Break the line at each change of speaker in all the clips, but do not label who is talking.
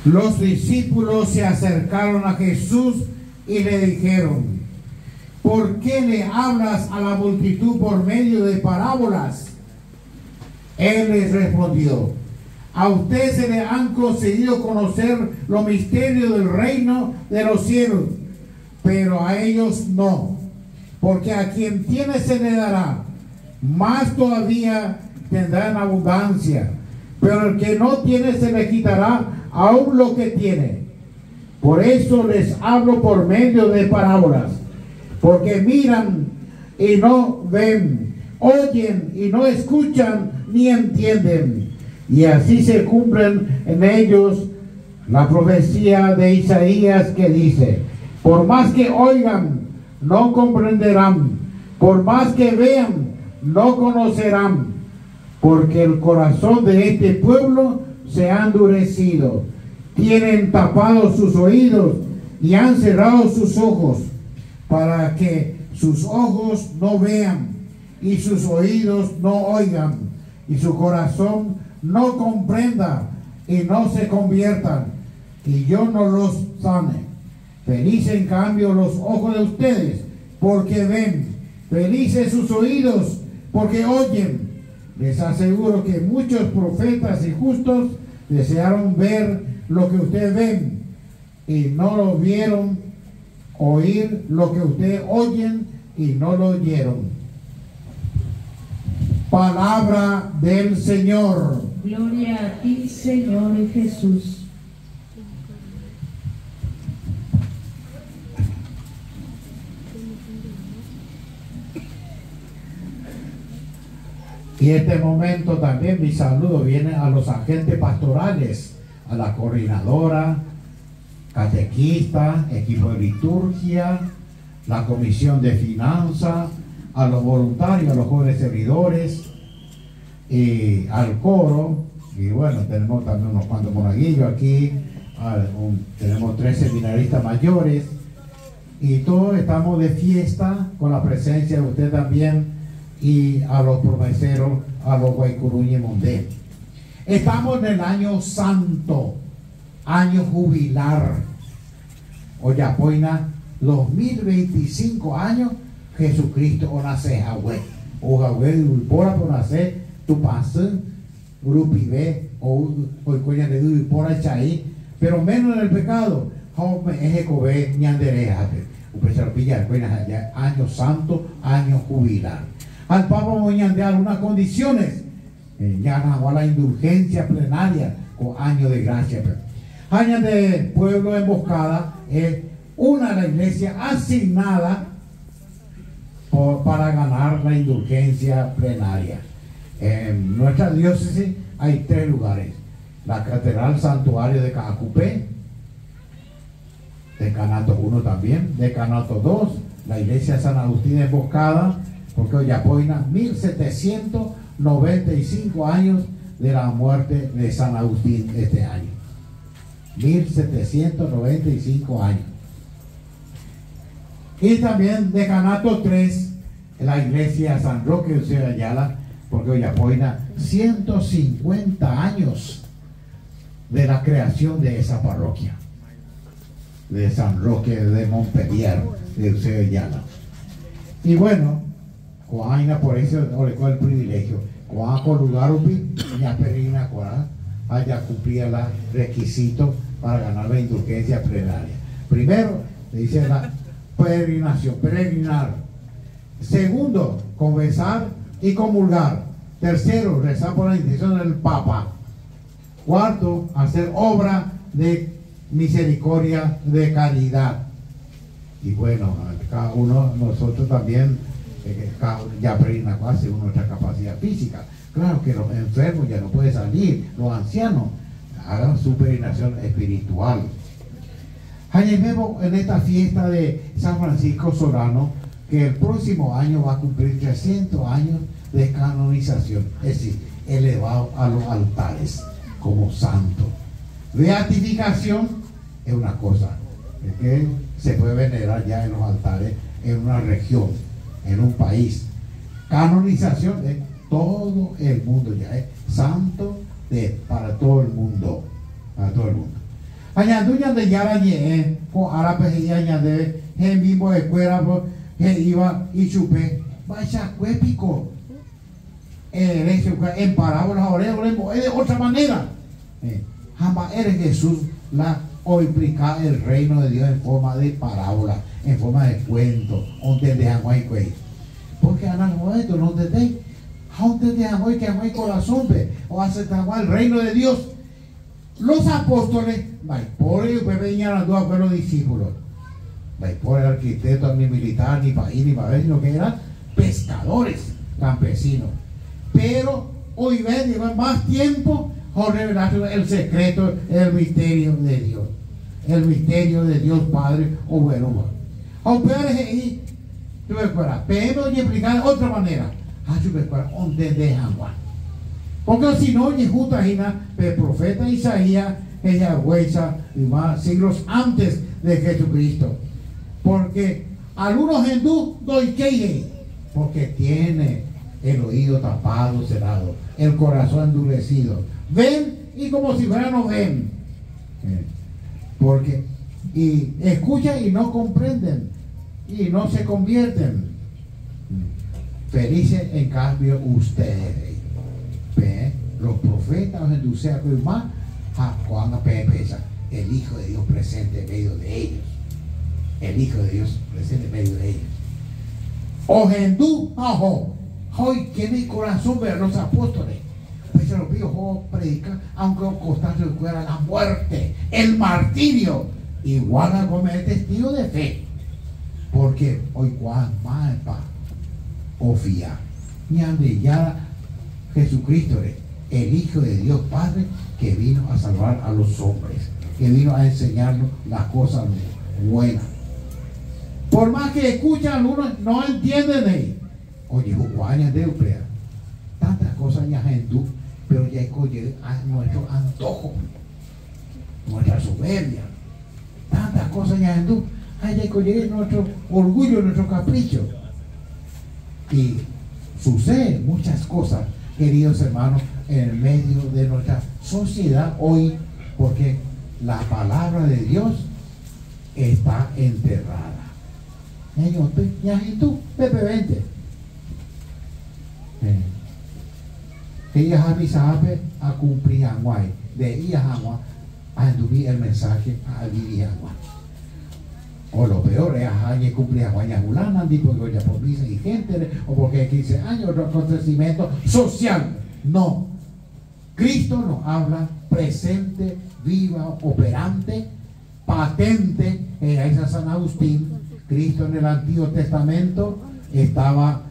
Los discípulos se acercaron a Jesús y le dijeron: ¿por qué le hablas a la multitud por medio de parábolas? Él les respondió: a ustedes se les han concedido conocer los misterios del reino de los cielos, pero a ellos no, porque a quien tiene se le dará, más todavía tendrá en abundancia, pero el que no tiene se le quitará aún lo que tiene. Por eso les hablo por medio de parábolas, porque miran y no ven, oyen y no escuchan ni entienden. Y así se cumplen en ellos la profecía de Isaías que dice: por más que oigan, no comprenderán, por más que vean, no conocerán, porque el corazón de este pueblo se ha endurecido, tienen tapados sus oídos y han cerrado sus ojos, para que sus ojos no vean y sus oídos no oigan y su corazón no comprenda y no se conviertan, y yo no los sane. Felices en cambio los ojos de ustedes, porque ven; felices sus oídos, porque oyen. Les aseguro que muchos profetas y justos desearon ver lo que ustedes ven y no lo vieron, oír lo que ustedes oyen y no lo oyeron. Palabra del Señor.
Gloria a ti, Señor Jesús.
Y este momento también mi saludo viene a los agentes pastorales, a la coordinadora, catequista, equipo de liturgia, la comisión de finanzas, a los voluntarios, a los jóvenes servidores, y al coro. Y bueno, tenemos también unos cuantos monaguillos aquí, tenemos 3 seminaristas mayores, y todos estamos de fiesta con la presencia de usted también, y a los profeseros, a los Guaycuruñe Mondé. Estamos en el año santo, año jubilar. Oyapoina, los 1025 años, Jesucristo o nace Jahwe. O Jahwe de Ulpora por nacer, tu pase, Grupibe, o Coicoña de Ulpora Chay, pero menos en el pecado. Jaume Ejecobe, Ñanderejate. Upecharpilla, año santo, año jubilar. Al Papa Moñande algunas condiciones, ya no la indulgencia plenaria con año de gracia. Año de pueblo emboscada es una de la iglesia asignada para ganar la indulgencia plenaria. En nuestra diócesis hay 3 lugares: la Catedral Santuario de Cajacupé, Decanato 1 también, Decanato 2, la iglesia San Agustín emboscada, porque Oyapoina, 1795 años de la muerte de San Agustín este año. 1795 años. Y también Decanato 3, la iglesia San Roque de Ciudad Ayala, porque Oyapoina, 150 años de la creación de esa parroquia, de San Roque de Montpellier, de Ciudad Ayala. Y bueno, Coaina, por eso el privilegio. Coaco lugar ya perina haya cumplido los requisitos para ganar la indulgencia plenaria. Primero, le dice la peregrinación, peregrinar. Segundo, confesar y comulgar. Tercero, rezar por la intención del Papa. Cuarto, hacer obra de misericordia, de caridad. Y bueno, cada uno, nosotros también, ya perina hace nuestra capacidad física. Claro que los enfermos ya no pueden salir, los ancianos hagan su peregrinación espiritual. Vemos en esta fiesta de San Francisco Solano que el próximo año va a cumplir 300 años de canonización, es decir, elevado a los altares como santo. Beatificación es una cosa que se puede venerar ya en los altares en una región, en un país. Canonización es todo el mundo, ya es santo para todo el mundo, para todo el mundo. Añandu ñande yara ñe, con árabe y añade, en vivo de cuera, iba y chupe, vaya cuépico. En parábolas ahora es de otra manera. Jamás eres Jesús la o explicar el reino de Dios en forma de parábola, en forma de cuento, donde dejan guay. Porque andan esto, no entendéis. Donde dejan guay que hay corazón, o hace el reino de Dios. Los apóstoles, por ellos venían las dos con los discípulos. Por el arquitecto, ni militar, ni país, ni para ver, sino que eran pescadores, campesinos. Pero hoy ven, llevan más tiempo por revelar el secreto, el misterio de Dios. El misterio de Dios Padre o bueno. Aunque ahí, tú me acuerdas, pero y explicar de otra manera. Tú me acuerdas, donde dejan Juan. Porque si no, y justo ahí, el profeta Isaías, ella huesa y más siglos antes de Jesucristo. Porque algunos hindú doy que porque tiene el oído tapado, cerrado, el corazón endurecido. Ven y como si fuera no ven. Porque y escuchan y no comprenden y no se convierten. Felices en cambio ustedes. Los profetas los inducen más a cuando el Hijo de Dios presente en medio de ellos. El Hijo de Dios presente en medio de ellos. O hindú, hoy tiene corazón ver los apóstoles. Pues se los vio predicar, aunque costase fuera la muerte, el martirio, igual a comer testigo de fe. Porque hoy cuán más o fía, ni ya Jesucristo, el Hijo de Dios Padre, que vino a salvar a los hombres, que vino a enseñarnos las cosas buenas. Por más que escuchan algunos, no entienden de él. Oye, Juan de Uprea, tantas cosas ya en tú, pero ya escoge a nuestro antojo, nuestra soberbia, tantas cosas ya en tú, ya escoge nuestro orgullo, nuestro capricho. Y suceden muchas cosas, queridos hermanos, en el medio de nuestra sociedad hoy, porque la palabra de Dios está enterrada. Ya y tú, Pepe, vente. Ellas avisaban a cumplir agua, de ellas agua a endurir el mensaje a vivir agua. O lo peor es a cumplir agua ya fulana, porque ya por misa y gente, o porque 15 años, otro acontecimiento social. No. Cristo nos habla presente, viva, operante, patente. Esa San Agustín. Cristo en el Antiguo Testamento estaba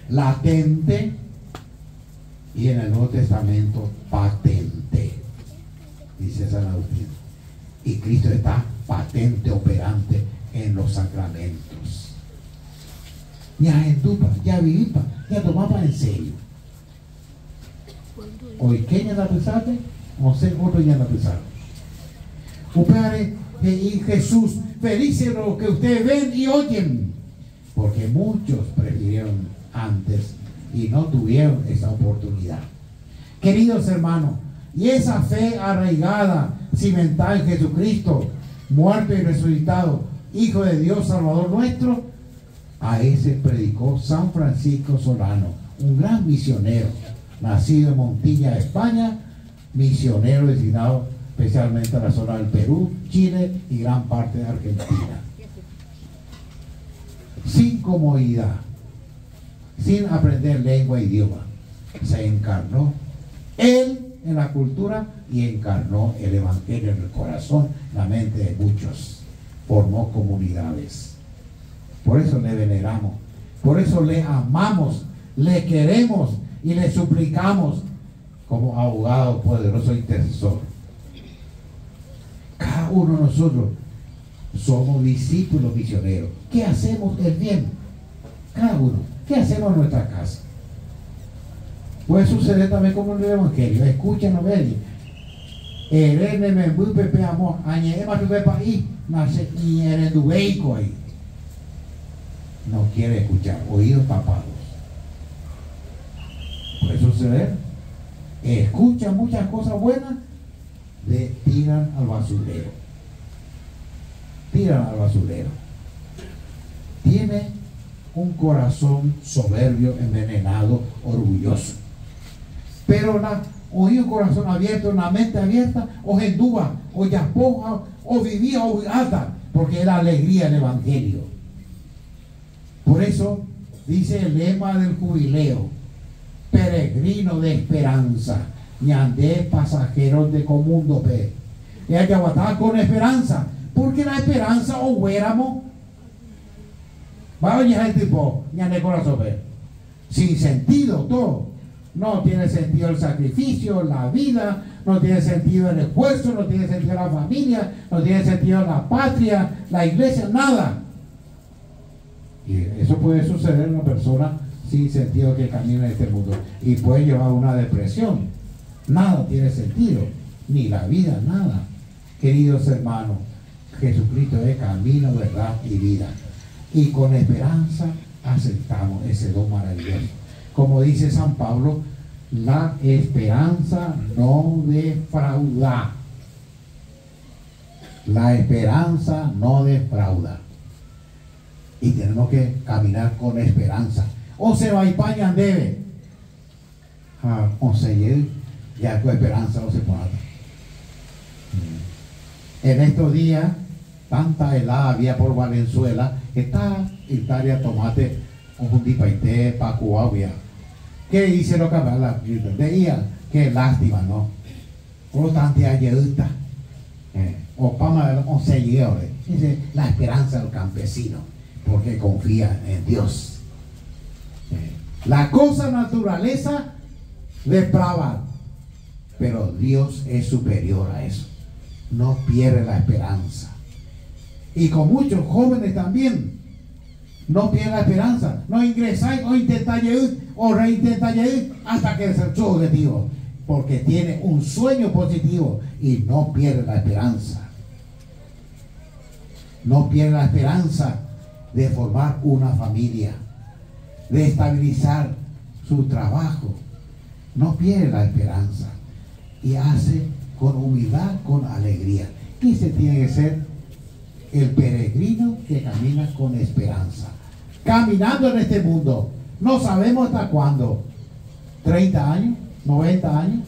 latente y en el Nuevo Testamento patente, dice San Agustín. Y Cristo está patente, operante en los sacramentos. Ya endupa, ya vivipa, ya tomaba en serio. Hoy que ya la pensaste, o sé otro ya la pensaron. Padre y Jesús, felices los que ustedes ven y oyen, porque muchos prefirieron antes y no tuvieron esa oportunidad. Queridos hermanos, y esa fe arraigada, cimentada en Jesucristo, muerto y resucitado, Hijo de Dios, Salvador nuestro, a ese predicó San Francisco Solano, un gran misionero, nacido en Montilla, España, misionero destinado especialmente a la zona del Perú, Chile y gran parte de Argentina. Sin comodidad, sin aprender lengua e idioma, se encarnó él en la cultura y encarnó el evangelio en el corazón, la mente de muchos. Formó comunidades. Por eso le veneramos, por eso le amamos, le queremos y le suplicamos como abogado poderoso intercesor. Cada uno de nosotros somos discípulos misioneros. ¿Qué hacemos el bien? Cada uno. ¿Qué hacemos en nuestra casa? Puede suceder también como en el Evangelio. Escuchen, no ven. No quiere escuchar, oídos tapados. Puede suceder. Escuchan muchas cosas buenas, le tiran al basurero. tiran al basurero. Tiene un corazón soberbio, envenenado, orgulloso. Pero o un corazón abierto, una mente abierta, o gendúa, o yapoja, o vivía, o ata, porque era alegría el evangelio. Por eso dice el lema del jubileo: peregrino de esperanza, ñandé pasajeros de comundo pe. Y hay que aguantar con esperanza, porque la esperanza o huéramos va a venir el tipo, ñandé corazón pe. Sin sentido todo. No tiene sentido el sacrificio, la vida, no tiene sentido el esfuerzo, no tiene sentido la familia, no tiene sentido la patria, la iglesia, nada. Y eso puede suceder en una persona sin sentido que camina en este mundo y puede llevar a una depresión. Nada tiene sentido, ni la vida, nada. Queridos hermanos, Jesucristo es camino, verdad y vida. Y con esperanza aceptamos ese don maravilloso. Como dice San Pablo, la esperanza no defrauda. La esperanza no defrauda. Y tenemos que caminar con esperanza. O se va y pañan debe. O se lleve, ya con esperanza o se pone. En estos días, tanta helada había por Valenzuela, está Italia, tomate, un jundipaité, pacuavia. ¿Qué dice lo que habla? Veía, qué lástima, ¿no? Por lo tanto, ayuda. O pama, o se lleve. Dice, la esperanza del campesino, porque confía en Dios. La cosa naturaleza deprava, pero Dios es superior a eso. No pierde la esperanza. Y con muchos jóvenes también, no pierde la esperanza. No ingresáis o intentáis ir o reintentáis ir hasta que sea su objetivo, porque tiene un sueño positivo y no pierde la esperanza. No pierde la esperanza de formar una familia, de estabilizar su trabajo. No pierde la esperanza y hace con humildad, con alegría. Ese tiene que ser el peregrino que camina con esperanza, caminando en este mundo. No sabemos hasta cuándo. 30 años, 90 años,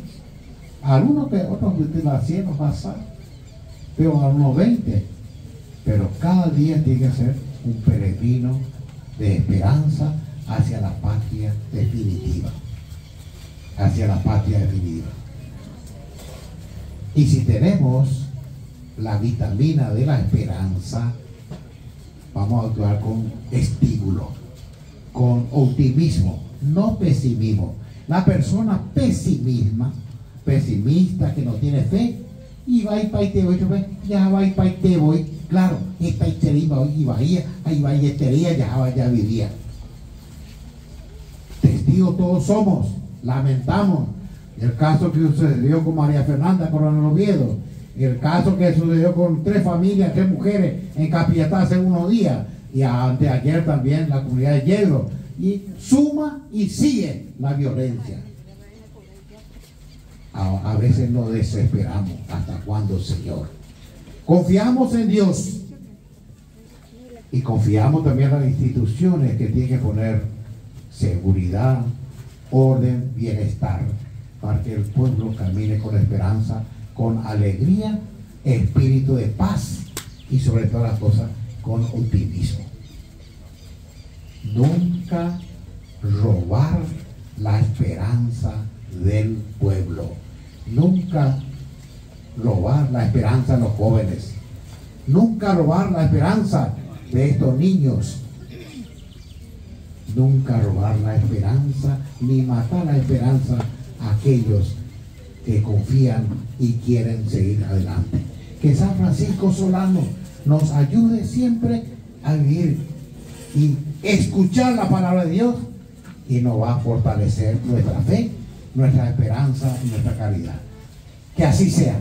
algunos que otros de la 100 nos pasan, pero a unos 20. Pero cada día tiene que ser un peregrino de esperanza hacia la patria definitiva. Hacia la patria definitiva. Y si tenemos la vitamina de la esperanza, vamos a actuar con estímulo, con optimismo, no pesimismo. La persona pesimista que no tiene fe, y va y pa' te voy, ya va y pa' te voy, claro, esta historia y bahía, ahí va y estería, ya vivía. Testigos todos somos, lamentamos el caso que sucedió con María Fernanda Coronel Oviedo, el caso que sucedió con 3 familias, 3 mujeres en Capiatá hace unos días, y anteayer también la comunidad de Yedro, y suma y sigue la violencia. A veces nos desesperamos. ¿Hasta cuándo, Señor? Confiamos en Dios y confiamos también en las instituciones que tienen que poner seguridad, orden, bienestar, para que el pueblo camine con esperanza, con alegría, espíritu de paz y sobre todas las cosas con optimismo. Nunca robar la esperanza del pueblo. Nunca robar la esperanza de los jóvenes. Nunca robar la esperanza de estos niños. Nunca robar la esperanza ni matar la esperanza a aquellos que confían y quieren seguir adelante. Que San Francisco Solano nos ayude siempre a vivir y escuchar la palabra de Dios, y nos va a fortalecer nuestra fe, nuestra esperanza y nuestra caridad. Que así sea.